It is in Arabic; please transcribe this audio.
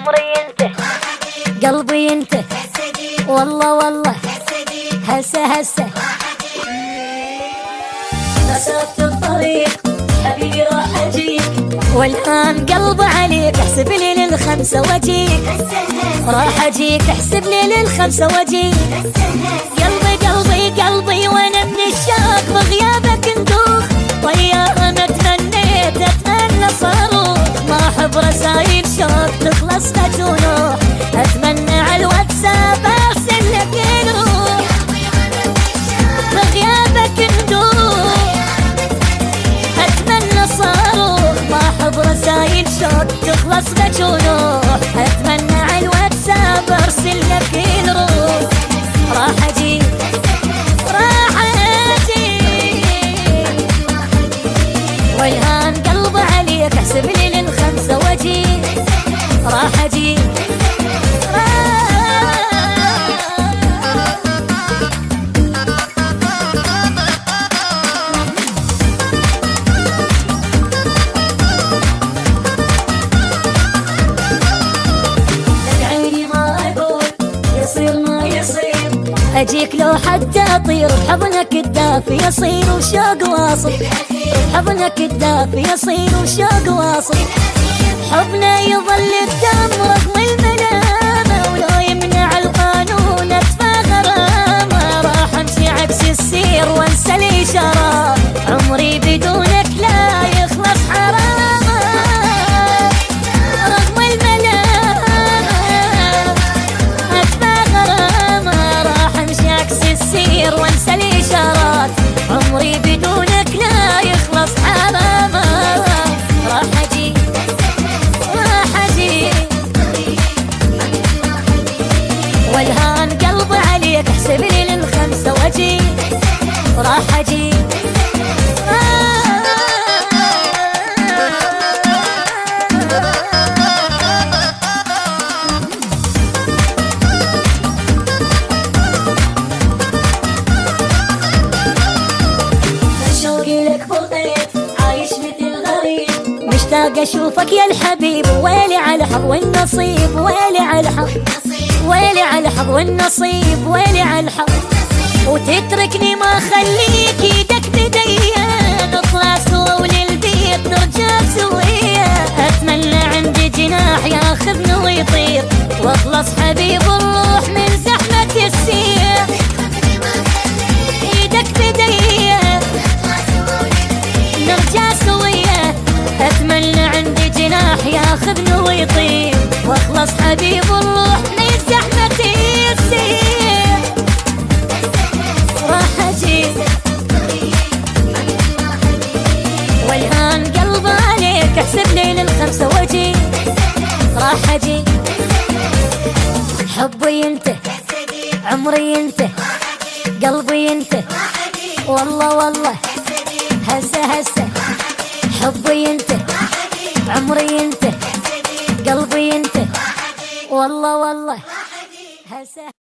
عمري انت قلبي انت والله والله هسه هسه مسافة الطريق حبيبي راح اجيك والان قلبي عليك احسب لي للخمسة واجيك راح اجيك احسب لي للخمسة واجيك قلبي قلبي قلبي وانا من الشوق بغيابك ندوخ طيارة ما تمنيت اتمنى صاروخ ما احب رسايل شوق تخلص فتروح اتمنى على الواتساب ارسل لك الروح بغيابك ندوخ اتمنى صاروخ ما احب رسايل شوق تخلص فتروح اتمنى على الواتساب ارسل لك الروح راح اجيك والهان قلبي عليك احسب لي للخمسة واجيك راح اجيك عيني ما اقول يصير ما يصير اجيك لو حتى اطير بحضنك الدافي يصير وشوق واصل حضنك الدافي يصير وشوق واصل حبنا يظل الدم رغم الملامة ولو يمنع القانون ادفع غرامة راح امشي عكس السير وانسى الاشارات عمري بدونك لا يخلص حرامة رغم الملامة ادفع غرامة راح امشي عكس السير وانسى الاشارات عمري بدونك لا يخلص حرامة راح اجيك والهان قلبي عليك احسب لي للخمسة واجيك راح اجيك شوقي لك بغيت عايش مثل غريب مشتاق اشوفك يا الحبيب ويلي على الحظ والنصيب ويلي على الحظ ويلي على الحظ والنصيب ويلي على الحظ وتتركني ما خليك ايدك بديا نطلع سوا وللبيت نرجع سويا اتمنى عندي جناح ياخذني ويطير واخلص حبيب الروح من زحمة السير ايدك بديا نرجع سويا اتمنى عندي جناح ياخذني ويطير واخلص حبيب الروح من زحمة السير راح اجيك والهان قلبي عليك احسب لي للخمسة واجيك راح اجيك حبي انت عمري انت قلبي انت والله والله هسه هسه حبي انت عمري انت قلبي انت والله والله هسه